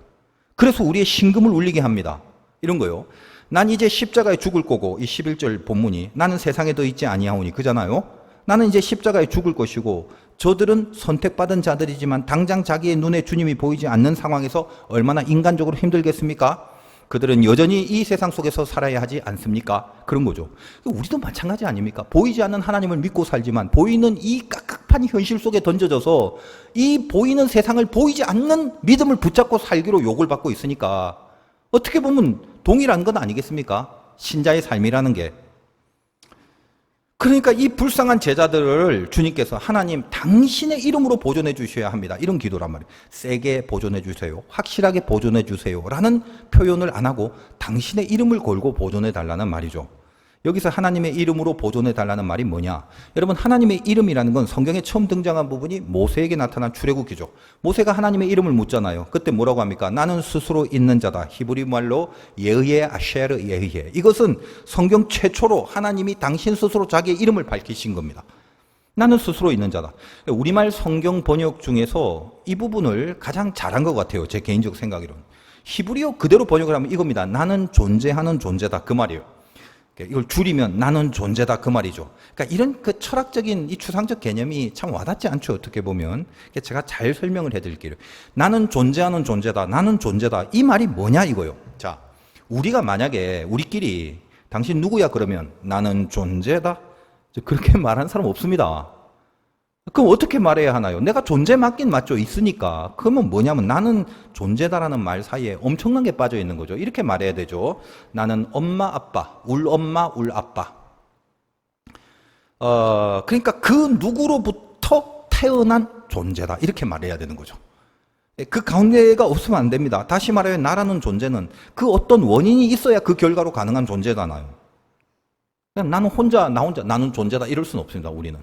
그래서 우리의 심금을 울리게 합니다. 이런 거요. 난 이제 십자가에 죽을 거고 이 11절 본문이 나는 세상에 더 있지 아니하오니 그잖아요. 나는 이제 십자가에 죽을 것이고 저들은 선택받은 자들이지만 당장 자기의 눈에 주님이 보이지 않는 상황에서 얼마나 인간적으로 힘들겠습니까? 그들은 여전히 이 세상 속에서 살아야 하지 않습니까? 그런 거죠. 우리도 마찬가지 아닙니까? 보이지 않는 하나님을 믿고 살지만 보이는 이 깝깝한 현실 속에 던져져서 이 보이는 세상을 보이지 않는 믿음을 붙잡고 살기로 욕을 받고 있으니까 어떻게 보면 동일한 건 아니겠습니까? 신자의 삶이라는 게. 그러니까 이 불쌍한 제자들을 주님께서 하나님 당신의 이름으로 보존해 주셔야 합니다. 이런 기도란 말이에요. 세게 보존해 주세요. 확실하게 보존해 주세요. 라는 표현을 안 하고 당신의 이름을 걸고 보존해 달라는 말이죠. 여기서 하나님의 이름으로 보존해 달라는 말이 뭐냐? 여러분, 하나님의 이름이라는 건 성경에 처음 등장한 부분이 모세에게 나타난 출애굽기죠. 모세가 하나님의 이름을 묻잖아요. 그때 뭐라고 합니까? 나는 스스로 있는 자다. 히브리 말로 예흐예 아쉐르 예흐예. 이것은 성경 최초로 하나님이 당신 스스로 자기의 이름을 밝히신 겁니다. 나는 스스로 있는 자다. 우리말 성경 번역 중에서 이 부분을 가장 잘한 것 같아요. 제 개인적 생각으로는. 히브리어 그대로 번역을 하면 이겁니다. 나는 존재하는 존재다. 그 말이에요. 이걸 줄이면 나는 존재다 그 말이죠. 그러니까 이런 그 철학적인 이 추상적 개념이 참 와닿지 않죠. 어떻게 보면. 제가 잘 설명을 해드릴게요. 나는 존재하는 존재다. 나는 존재다. 이 말이 뭐냐 이거요. 자, 우리가 만약에 우리끼리 당신 누구야 그러면 나는 존재다. 그렇게 말하는 사람 없습니다. 그럼 어떻게 말해야 하나요? 내가 존재 맞긴 맞죠. 있으니까. 그러면 뭐냐면 나는 존재다라는 말 사이에 엄청난 게 빠져 있는 거죠. 이렇게 말해야 되죠. 나는 엄마, 아빠, 울 엄마, 울 아빠. 그러니까 그 누구로부터 태어난 존재다. 이렇게 말해야 되는 거죠. 그 가운데가 없으면 안 됩니다. 다시 말하면 나라는 존재는 그 어떤 원인이 있어야 그 결과로 가능한 존재잖아요. 그냥 나는 혼자, 나는 존재다. 이럴 수는 없습니다. 우리는.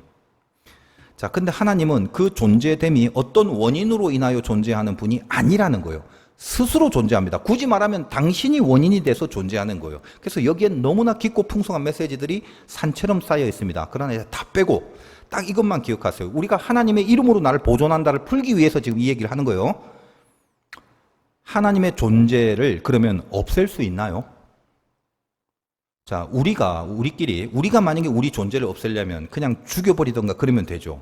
자, 근데 하나님은 그 존재됨이 어떤 원인으로 인하여 존재하는 분이 아니라는 거예요. 스스로 존재합니다. 굳이 말하면 당신이 원인이 돼서 존재하는 거예요. 그래서 여기엔 너무나 깊고 풍성한 메시지들이 산처럼 쌓여 있습니다. 그러나 다 빼고 딱 이것만 기억하세요. 우리가 하나님의 이름으로 나를 보존한다를 풀기 위해서 지금 이 얘기를 하는 거예요. 하나님의 존재를 그러면 없앨 수 있나요? 자, 우리가 만약에 우리 존재를 없애려면 그냥 죽여버리던가 그러면 되죠.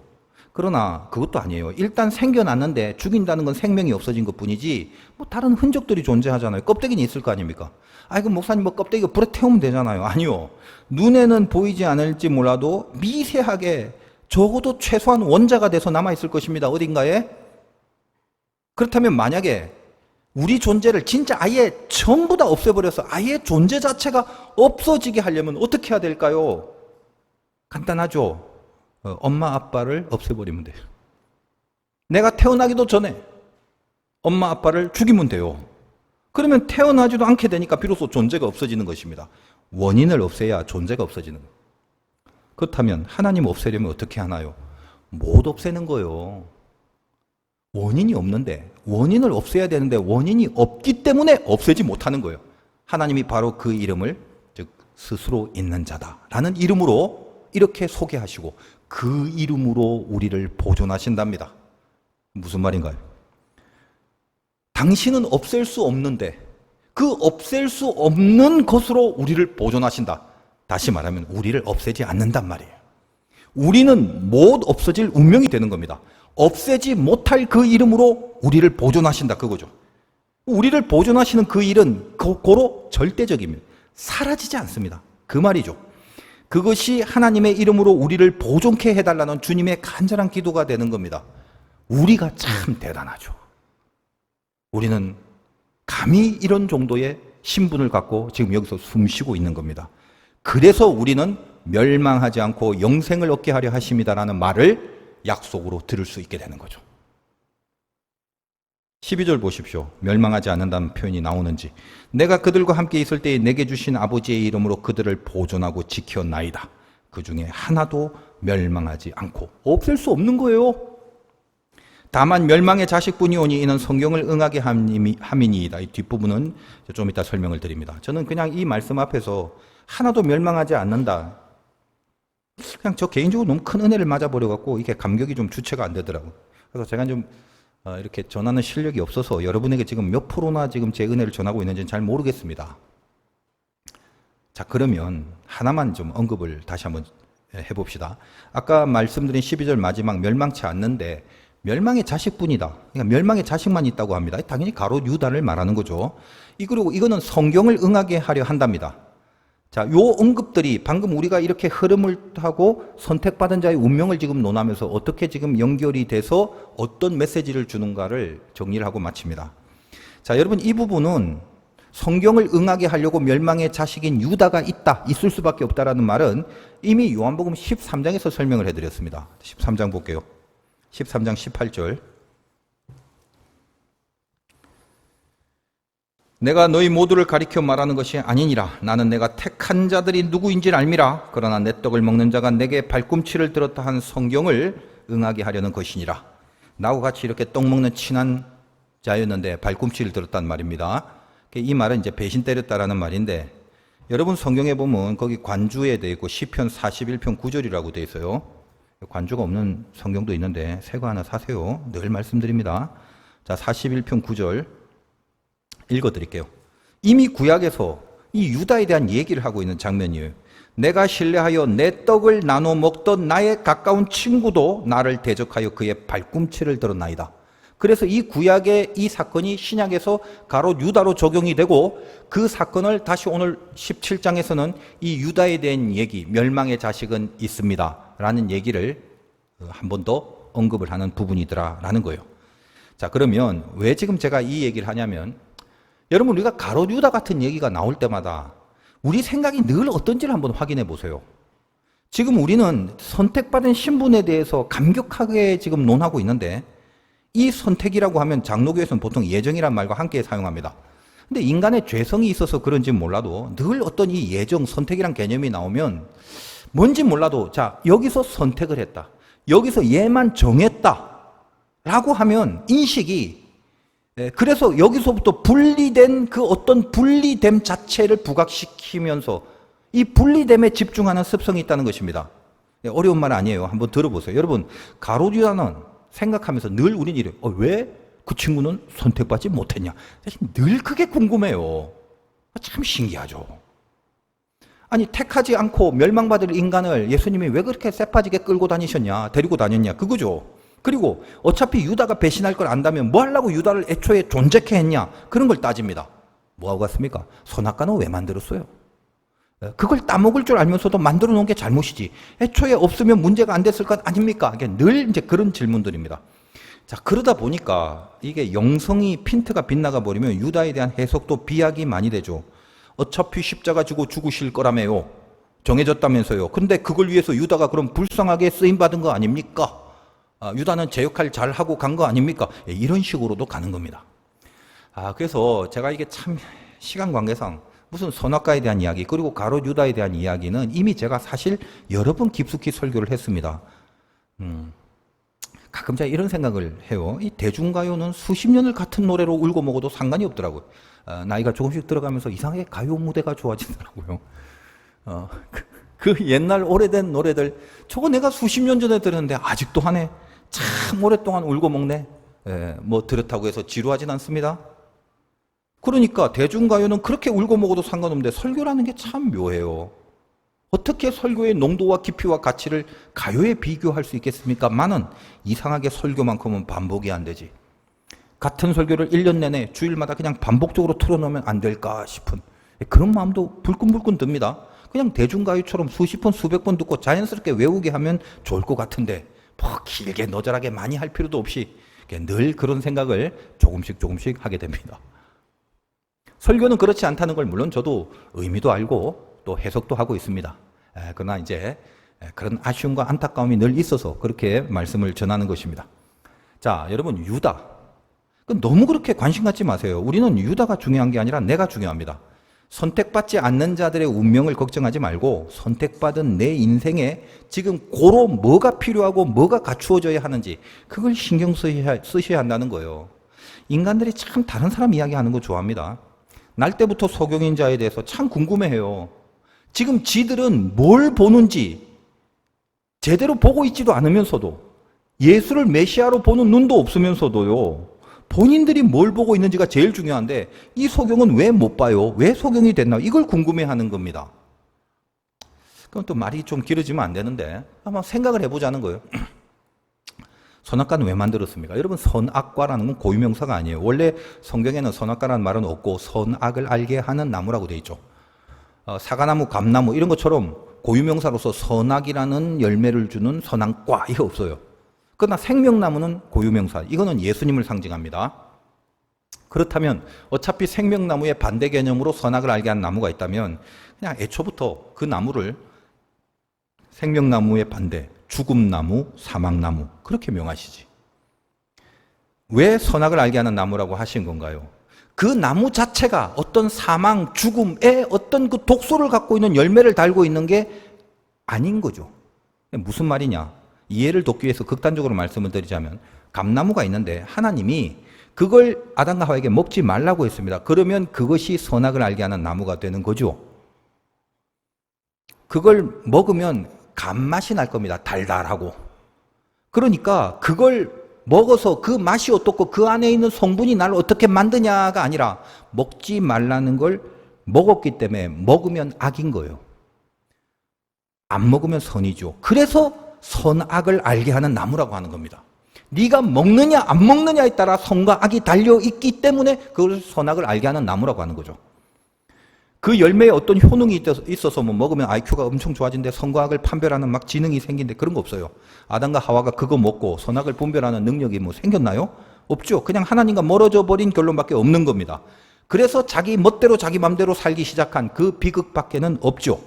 그러나 그것도 아니에요. 일단 생겨났는데 죽인다는 건 생명이 없어진 것 뿐이지 뭐 다른 흔적들이 존재하잖아요. 껍데기는 있을 거 아닙니까? 아이고, 목사님 뭐 껍데기 불에 태우면 되잖아요. 아니요. 눈에는 보이지 않을지 몰라도 미세하게 적어도 최소한 원자가 돼서 남아있을 것입니다. 어딘가에. 그렇다면 만약에 우리 존재를 진짜 아예 전부 다 없애버려서 아예 존재 자체가 없어지게 하려면 어떻게 해야 될까요? 간단하죠. 엄마 아빠를 없애버리면 돼요. 내가 태어나기도 전에 엄마 아빠를 죽이면 돼요. 그러면 태어나지도 않게 되니까 비로소 존재가 없어지는 것입니다. 원인을 없애야 존재가 없어지는 거예요. 그렇다면 하나님 없애려면 어떻게 하나요? 못 없애는 거예요. 원인이 없는데 원인을 없애야 되는데 원인이 없기 때문에 없애지 못하는 거예요. 하나님이 바로 그 이름을 즉 스스로 있는 자다라는 이름으로 이렇게 소개하시고 그 이름으로 우리를 보존하신답니다. 무슨 말인가요? 당신은 없앨 수 없는데 그 없앨 수 없는 것으로 우리를 보존하신다. 다시 말하면 우리를 없애지 않는단 말이에요. 우리는 못 없어질 운명이 되는 겁니다. 없애지 못할 그 이름으로 우리를 보존하신다 그거죠. 우리를 보존하시는 그 일은 고로 절대적입니다. 사라지지 않습니다. 그 말이죠. 그것이 하나님의 이름으로 우리를 보존케 해달라는 주님의 간절한 기도가 되는 겁니다. 우리가 참 대단하죠. 우리는 감히 이런 정도의 신분을 갖고 지금 여기서 숨쉬고 있는 겁니다. 그래서 우리는 멸망하지 않고 영생을 얻게 하려 하심이다라는 말을 약속으로 들을 수 있게 되는 거죠. 12절 보십시오. 멸망하지 않는다는 표현이 나오는지. 내가 그들과 함께 있을 때에 내게 주신 아버지의 이름으로 그들을 보존하고 지켜나이다. 그 중에 하나도 멸망하지 않고. 없앨 수 없는 거예요. 다만 멸망의 자식뿐이오니 이는 성경을 응하게 함이니이다. 이 뒷부분은 좀 이따 설명을 드립니다. 저는 그냥 이 말씀 앞에서 하나도 멸망하지 않는다. 그냥 저 개인적으로 너무 큰 은혜를 맞아버려갖고 이게 감격이 좀 주체가 안 되더라고요. 그래서 제가 좀 이렇게 전하는 실력이 없어서 여러분에게 지금 몇 프로나 지금 제 은혜를 전하고 있는지는 잘 모르겠습니다. 자, 그러면 하나만 좀 언급을 다시 한번 해봅시다. 아까 말씀드린 12절 마지막 멸망치 않는데 멸망의 자식뿐이다. 그러니까 멸망의 자식만 있다고 합니다. 당연히 가롯 유다를 말하는 거죠. 그리고 이거는 성경을 응하게 하려 한답니다. 자, 요 언급들이 방금 우리가 이렇게 흐름을 타고 선택받은 자의 운명을 지금 논하면서 어떻게 지금 연결이 돼서 어떤 메시지를 주는가를 정리를 하고 마칩니다. 자, 여러분 이 부분은 성경을 응하게 하려고 멸망의 자식인 유다가 있을 수밖에 없다라는 말은 이미 요한복음 13장에서 설명을 해드렸습니다. 13장 볼게요. 13장 18절. 내가 너희 모두를 가리켜 말하는 것이 아니니라. 나는 내가 택한 자들이 누구인지를 알미라. 그러나 내 떡을 먹는 자가 내게 발꿈치를 들었다 한 성경을 응하게 하려는 것이니라. 나하고 같이 이렇게 떡 먹는 친한 자였는데 발꿈치를 들었단 말입니다. 이 말은 이제 배신 때렸다라는 말인데 여러분 성경에 보면 거기 관주에 되어 있고 시편 41편 9절이라고 되어 있어요. 관주가 없는 성경도 있는데 새 거 하나 사세요. 늘 말씀드립니다. 자, 41편 9절 읽어드릴게요. 이미 구약에서 이 유다에 대한 얘기를 하고 있는 장면이에요. 내가 신뢰하여 내 떡을 나눠 먹던 나의 가까운 친구도 나를 대적하여 그의 발꿈치를 들었나이다. 그래서 이 구약의 이 사건이 신약에서 가롯 유다로 적용이 되고 그 사건을 다시 오늘 17장에서는 이 유다에 대한 얘기, 멸망의 자식은 있습니다 라는 얘기를 한 번 더 언급을 하는 부분이더라 라는 거예요. 자, 그러면 왜 지금 제가 이 얘기를 하냐면 여러분 우리가 가롯 유다 같은 얘기가 나올 때마다 우리 생각이 늘 어떤지를 한번 확인해 보세요. 지금 우리는 선택받은 신분에 대해서 감격하게 지금 논하고 있는데 이 선택이라고 하면 장로교에서는 보통 예정이란 말과 함께 사용합니다. 근데 인간의 죄성이 있어서 그런지 몰라도 늘 어떤 이 예정, 선택이란 개념이 나오면 뭔지 몰라도 자, 여기서 선택을 했다. 여기서 얘만 정했다. 라고 하면 인식이 그래서 여기서부터 분리된 그 어떤 분리됨 자체를 부각시키면서 이 분리됨에 집중하는 습성이 있다는 것입니다. 어려운 말 아니에요. 한번 들어보세요. 여러분, 가롯 유다는 생각하면서 늘 우린 이래요. 왜 그 친구는 선택받지 못했냐? 사실 늘 그게 궁금해요. 참 신기하죠. 아니 택하지 않고 멸망받을 인간을 예수님이 왜 그렇게 쎄빠지게 끌고 다니셨냐? 데리고 다녔냐? 그거죠. 그리고 어차피 유다가 배신할 걸 안다면 뭐 하려고 유다를 애초에 존재케 했냐? 그런 걸 따집니다. 뭐하고 갔습니까? 선악과는 왜 만들었어요? 그걸 따먹을 줄 알면서도 만들어 놓은 게 잘못이지. 애초에 없으면 문제가 안 됐을 것 아닙니까? 이게 늘 이제 그런 질문들입니다. 자, 그러다 보니까 이게 영성이 핀트가 빗나가 버리면 유다에 대한 해석도 비약이 많이 되죠. 어차피 십자가 지고 죽으실 거라며요. 정해졌다면서요. 근데 그걸 위해서 유다가 그럼 불쌍하게 쓰임받은 거 아닙니까? 유다는 제 역할 잘 하고 간 거 아닙니까? 이런 식으로도 가는 겁니다. 그래서 제가 이게 참 시간 관계상 무슨 선악과에 대한 이야기 그리고 가롯 유다에 대한 이야기는 이미 제가 사실 여러 번 깊숙이 설교를 했습니다. 가끔 제가 이런 생각을 해요. 이 대중가요는 수십 년을 같은 노래로 울고 먹어도 상관이 없더라고요. 나이가 조금씩 들어가면서 이상하게 가요 무대가 좋아지더라고요. 그 옛날 오래된 노래들, 저거 내가 수십 년 전에 들었는데 아직도 하네. 참 오랫동안 울고 먹네. 뭐 들었다고 해서 지루하진 않습니다. 그러니까 대중가요는 그렇게 울고 먹어도 상관없는데 설교라는 게 참 묘해요. 어떻게 설교의 농도와 깊이와 가치를 가요에 비교할 수 있겠습니까? 만은 이상하게 설교만큼은 반복이 안 되지. 같은 설교를 1년 내내 주일마다 그냥 반복적으로 틀어놓으면 안 될까 싶은 그런 마음도 불끈불끈 듭니다. 그냥 대중가요처럼 수십 번, 수백 번 듣고 자연스럽게 외우게 하면 좋을 것 같은데 뭐 길게 너절하게 많이 할 필요도 없이 늘 그런 생각을 조금씩 하게 됩니다. 설교는 그렇지 않다는 걸 물론 저도 의미도 알고 또 해석도 하고 있습니다. 그러나 이제 그런 아쉬움과 안타까움이 늘 있어서 그렇게 말씀을 전하는 것입니다. 자, 여러분, 유다. 너무 그렇게 관심 갖지 마세요. 우리는 유다가 중요한 게 아니라 내가 중요합니다. 선택받지 않는 자들의 운명을 걱정하지 말고 선택받은 내 인생에 지금 고로 뭐가 필요하고 뭐가 갖추어져야 하는지 그걸 신경 쓰셔야 한다는 거예요. 인간들이 참 다른 사람 이야기하는 거 좋아합니다. 날 때부터 소경인자에 대해서 참 궁금해해요. 지금 지들은 뭘 보는지 제대로 보고 있지도 않으면서도 예수를 메시아로 보는 눈도 없으면서도요. 본인들이 뭘 보고 있는지가 제일 중요한데 이 소경은 왜 못 봐요? 왜 소경이 됐나? 이걸 궁금해하는 겁니다. 그럼 또 말이 좀 길어지면 안 되는데 한번 생각을 해보자는 거예요. 선악과는 왜 만들었습니까? 여러분, 선악과라는 건 고유명사가 아니에요. 원래 성경에는 선악과라는 말은 없고 선악을 알게 하는 나무라고 되어 있죠. 사과나무, 감나무 이런 것처럼 고유명사로서 선악이라는 열매를 주는 선악과 이거 없어요. 그러나 생명나무는 고유명사. 이거는 예수님을 상징합니다. 그렇다면 어차피 생명나무의 반대 개념으로 선악을 알게 한 나무가 있다면 그냥 애초부터 그 나무를 생명나무의 반대, 죽음나무, 사망나무 그렇게 명하시지. 왜 선악을 알게 하는 나무라고 하신 건가요? 그 나무 자체가 어떤 사망, 죽음의 어떤 그 독소를 갖고 있는 열매를 달고 있는 게 아닌 거죠. 무슨 말이냐? 이해를 돕기 위해서 극단적으로 말씀을 드리자면 감나무가 있는데 하나님이 그걸 아담과 하와에게 먹지 말라고 했습니다. 그러면 그것이 선악을 알게 하는 나무가 되는 거죠. 그걸 먹으면 감맛이 날 겁니다. 달달하고. 그러니까 그걸 먹어서 그 맛이 어떻고 그 안에 있는 성분이 나를 어떻게 만드냐가 아니라 먹지 말라는 걸 먹었기 때문에 먹으면 악인 거예요. 안 먹으면 선이죠. 그래서 선악을 알게 하는 나무라고 하는 겁니다. 네가 먹느냐 안 먹느냐에 따라 선과 악이 달려있기 때문에 그걸 선악을 알게 하는 나무라고 하는 거죠. 그 열매에 어떤 효능이 있어서 뭐 먹으면 IQ가 엄청 좋아진대, 선과 악을 판별하는 막 지능이 생긴대, 그런 거 없어요. 아담과 하와가 그거 먹고 선악을 분별하는 능력이 뭐 생겼나요? 없죠. 그냥 하나님과 멀어져 버린 결론밖에 없는 겁니다. 그래서 자기 멋대로 자기 맘대로 살기 시작한 그 비극밖에는 없죠.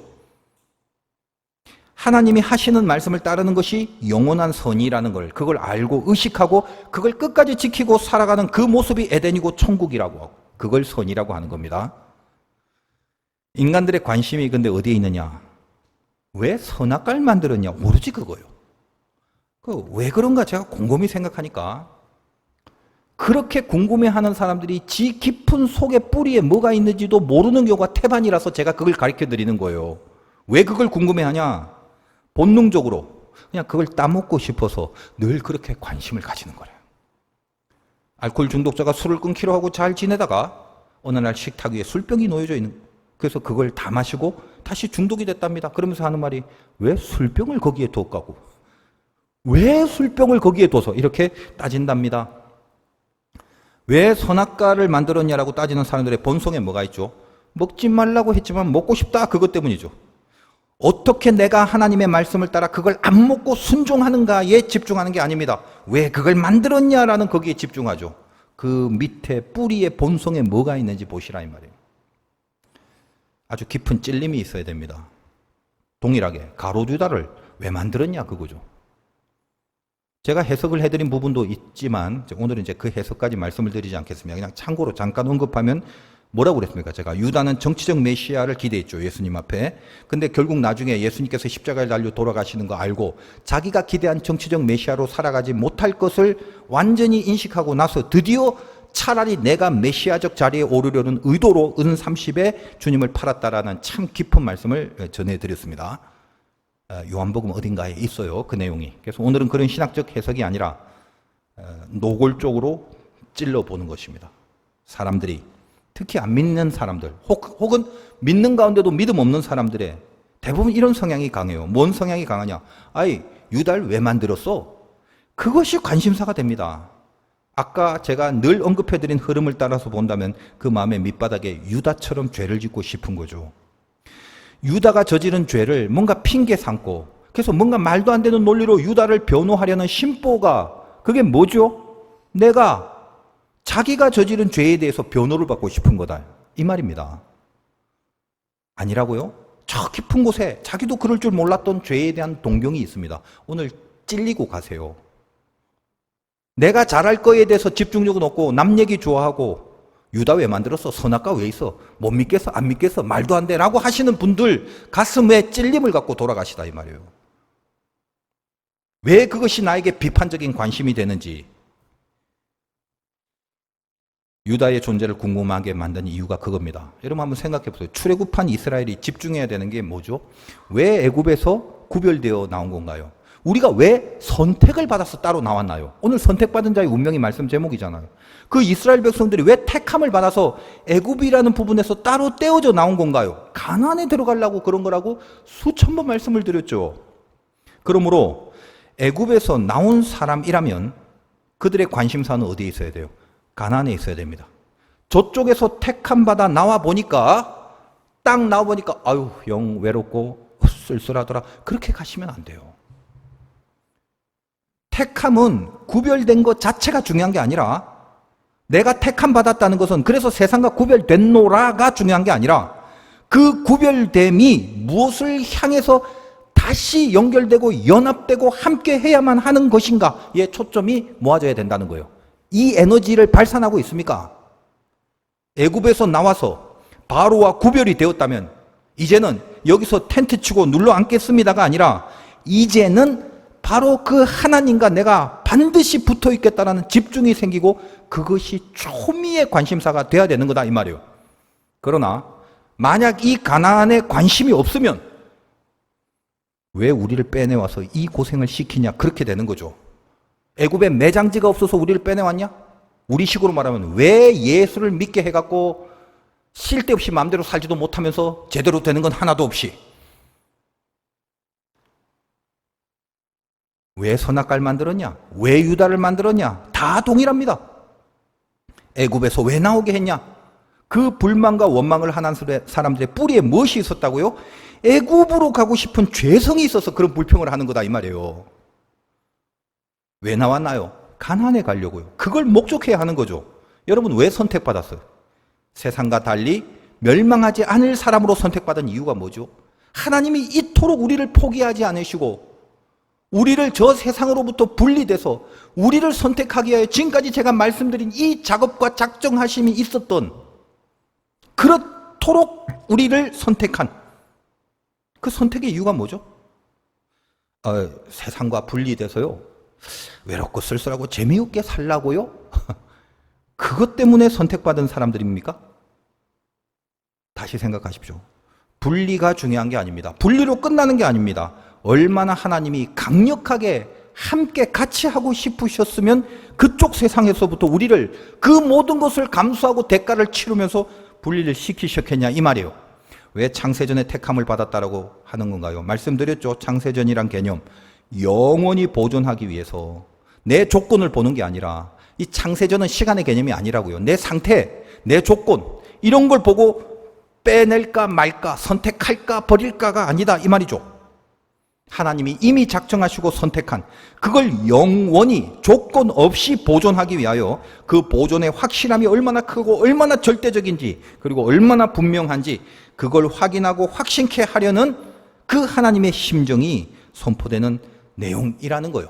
하나님이 하시는 말씀을 따르는 것이 영원한 선이라는 걸, 그걸 알고 의식하고 그걸 끝까지 지키고 살아가는 그 모습이 에덴이고 천국이라고 하고 그걸 선이라고 하는 겁니다. 인간들의 관심이 근데 어디에 있느냐? 왜 선악과를 만들었냐? 오로지 그거예요. 왜 그런가 제가 곰곰이 생각하니까 그렇게 궁금해하는 사람들이 지 깊은 속의 뿌리에 뭐가 있는지도 모르는 경우가 태반이라서 제가 그걸 가르쳐 드리는 거예요. 왜 그걸 궁금해하냐? 본능적으로 그냥 그걸 따먹고 싶어서 늘 그렇게 관심을 가지는 거예요. 알코올 중독자가 술을 끊기로 하고 잘 지내다가 어느 날 식탁 위에 술병이 놓여져 있는 거예요. 그래서 그걸 다 마시고 다시 중독이 됐답니다. 그러면서 하는 말이 왜 술병을 거기에 뒀다고? 왜 술병을 거기에 둬서 이렇게 따진답니다. 왜 선악과를 만들었냐라고 따지는 사람들의 본성에 뭐가 있죠? 먹지 말라고 했지만 먹고 싶다, 그것 때문이죠. 어떻게 내가 하나님의 말씀을 따라 그걸 안 먹고 순종하는가에 집중하는 게 아닙니다. 왜 그걸 만들었냐라는 거기에 집중하죠. 그 밑에 뿌리의 본성에 뭐가 있는지 보시라 이 말이에요. 아주 깊은 찔림이 있어야 됩니다. 동일하게 가로주다를 왜 만들었냐 그거죠. 제가 해석을 해드린 부분도 있지만 오늘은 이제 그 해석까지 말씀을 드리지 않겠습니다. 그냥 참고로 잠깐 언급하면 뭐라고 그랬습니까? 제가 유다는 정치적 메시아를 기대했죠. 예수님 앞에. 근데 결국 나중에 예수님께서 십자가에 달려 돌아가시는 거 알고 자기가 기대한 정치적 메시아로 살아가지 못할 것을 완전히 인식하고 나서 드디어 차라리 내가 메시아적 자리에 오르려는 의도로 은 30에 주님을 팔았다라는 참 깊은 말씀을 전해드렸습니다. 요한복음 어딘가에 있어요. 그 내용이. 그래서 오늘은 그런 신학적 해석이 아니라 노골적으로 찔러보는 것입니다. 사람들이 특히 안 믿는 사람들 혹은 믿는 가운데도 믿음 없는 사람들의 대부분 이런 성향이 강해요. 뭔 성향이 강하냐? 아이, 유다를 왜 만들었어? 그것이 관심사가 됩니다. 아까 제가 늘 언급해드린 흐름을 따라서 본다면 그 마음의 밑바닥에 유다처럼 죄를 짓고 싶은 거죠. 유다가 저지른 죄를 뭔가 핑계 삼고 그래서 뭔가 말도 안 되는 논리로 유다를 변호하려는 심보가 그게 뭐죠? 내가 자기가 저지른 죄에 대해서 변호를 받고 싶은 거다. 이 말입니다. 아니라고요? 저 깊은 곳에 자기도 그럴 줄 몰랐던 죄에 대한 동경이 있습니다. 오늘 찔리고 가세요. 내가 잘할 거에 대해서 집중력은 없고 남 얘기 좋아하고 유다 왜 만들었어? 선악과 왜 있어? 못 믿겠어? 안 믿겠어? 말도 안 돼? 라고 하시는 분들 가슴에 찔림을 갖고 돌아가시다 이 말이에요. 왜 그것이 나에게 비판적인 관심이 되는지 유다의 존재를 궁금하게 만든 이유가 그겁니다. 여러분 한번 생각해 보세요. 출애굽한 이스라엘이 집중해야 되는 게 뭐죠? 왜 애굽에서 구별되어 나온 건가요? 우리가 왜 선택을 받아서 따로 나왔나요? 오늘 선택받은 자의 운명이 말씀 제목이잖아요. 그 이스라엘 백성들이 왜 택함을 받아서 애굽이라는 부분에서 따로 떼어져 나온 건가요? 가나안에 들어가려고 그런 거라고 수천 번 말씀을 드렸죠. 그러므로 애굽에서 나온 사람이라면 그들의 관심사는 어디에 있어야 돼요? 가나안에 있어야 됩니다. 저쪽에서 택함 받아 나와 보니까 딱 나와 보니까 아유 영 외롭고 쓸쓸하더라. 그렇게 가시면 안 돼요. 택함은 구별된 것 자체가 중요한 게 아니라 내가 택함 받았다는 것은 그래서 세상과 구별됐노라가 중요한 게 아니라 그 구별됨이 무엇을 향해서 다시 연결되고 연합되고 함께 해야만 하는 것인가에 초점이 모아져야 된다는 거예요. 이 에너지를 발산하고 있습니까? 애굽에서 나와서 바로와 구별이 되었다면 이제는 여기서 텐트 치고 눌러 앉겠습니다가 아니라 이제는 바로 그 하나님과 내가 반드시 붙어 있겠다라는 집중이 생기고 그것이 초미의 관심사가 돼야 되는 거다 이 말이에요. 그러나 만약 이 가나안에 관심이 없으면 왜 우리를 빼내와서 이 고생을 시키냐 그렇게 되는 거죠. 애굽에 매장지가 없어서 우리를 빼내왔냐? 우리식으로 말하면 왜 예수를 믿게 해갖고 쉴 데 없이 마음대로 살지도 못하면서 제대로 되는 건 하나도 없이 왜 선악과를 만들었냐? 왜 유다를 만들었냐? 다 동일합니다. 애굽에서 왜 나오게 했냐? 그 불만과 원망을 하는 사람들의 뿌리에 무엇이 있었다고요? 애굽으로 가고 싶은 죄성이 있어서 그런 불평을 하는 거다 이 말이에요. 왜 나왔나요? 가나안에 가려고요. 그걸 목적해야 하는 거죠. 여러분 왜 선택받았어요? 세상과 달리 멸망하지 않을 사람으로 선택받은 이유가 뭐죠? 하나님이 이토록 우리를 포기하지 않으시고 우리를 저 세상으로부터 분리돼서 우리를 선택하기 위하여 지금까지 제가 말씀드린 이 작업과 작정하심이 있었던 그렇도록 우리를 선택한 그 선택의 이유가 뭐죠? 세상과 분리돼서요. 외롭고 쓸쓸하고 재미없게 살라고요? 그것 때문에 선택받은 사람들입니까? 다시 생각하십시오. 분리가 중요한 게 아닙니다. 분리로 끝나는 게 아닙니다. 얼마나 하나님이 강력하게 함께 같이 하고 싶으셨으면 그쪽 세상에서부터 우리를 그 모든 것을 감수하고 대가를 치르면서 분리를 시키셨겠냐 이 말이에요. 왜 창세전에 택함을 받았다라고 하는 건가요? 말씀드렸죠. 창세전이란 개념 영원히 보존하기 위해서 내 조건을 보는 게 아니라 이 창세전은 시간의 개념이 아니라고요. 내 상태, 내 조건 이런 걸 보고 빼낼까 말까 선택할까 버릴까가 아니다 이 말이죠. 하나님이 이미 작정하시고 선택한 그걸 영원히 조건 없이 보존하기 위하여 그 보존의 확실함이 얼마나 크고 얼마나 절대적인지 그리고 얼마나 분명한지 그걸 확인하고 확신케 하려는 그 하나님의 심정이 선포되는 내용이라는 거예요.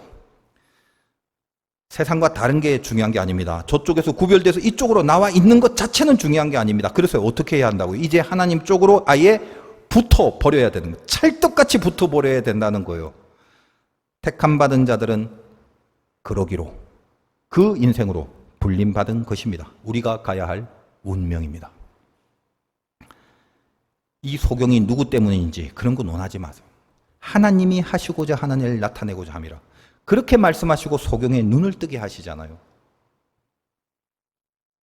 세상과 다른 게 중요한 게 아닙니다. 저쪽에서 구별돼서 이쪽으로 나와 있는 것 자체는 중요한 게 아닙니다. 그래서 어떻게 해야 한다고요? 이제 하나님 쪽으로 아예 붙어 버려야 되는 거예요. 찰떡같이 붙어 버려야 된다는 거예요. 택함 받은 자들은 그러기로 그 인생으로 불림받은 것입니다. 우리가 가야 할 운명입니다. 이 소경이 누구 때문인지 그런 거 논하지 마세요. 하나님이 하시고자 하는 일을 나타내고자 함이라. 그렇게 말씀하시고 소경의 눈을 뜨게 하시잖아요.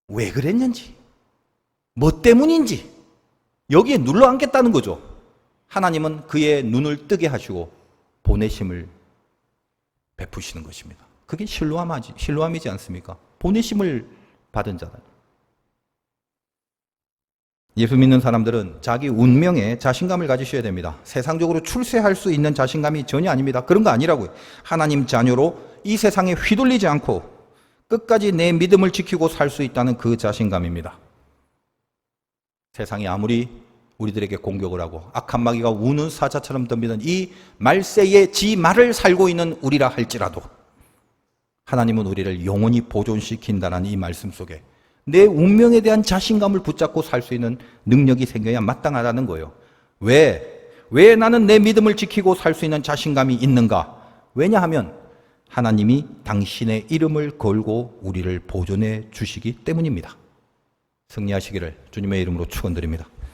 왜 그랬는지, 뭐 때문인지 여기에 눌러 앉겠다는 거죠. 하나님은 그의 눈을 뜨게 하시고 보내심을 베푸시는 것입니다. 그게 신뢰함이지 않습니까? 보내심을 받은 자다. 예수 믿는 사람들은 자기 운명에 자신감을 가지셔야 됩니다. 세상적으로 출세할 수 있는 자신감이 전혀 아닙니다. 그런 거 아니라고요. 하나님 자녀로 이 세상에 휘둘리지 않고 끝까지 내 믿음을 지키고 살 수 있다는 그 자신감입니다. 세상이 아무리 우리들에게 공격을 하고 악한 마귀가 우는 사자처럼 덤비는 이 말세의 지 말을 살고 있는 우리라 할지라도 하나님은 우리를 영원히 보존시킨다는 이 말씀 속에 내 운명에 대한 자신감을 붙잡고 살 수 있는 능력이 생겨야 마땅하다는 거예요. 왜 나는 내 믿음을 지키고 살 수 있는 자신감이 있는가? 왜냐하면 하나님이 당신의 이름을 걸고 우리를 보존해 주시기 때문입니다. 승리하시기를 주님의 이름으로 축원드립니다.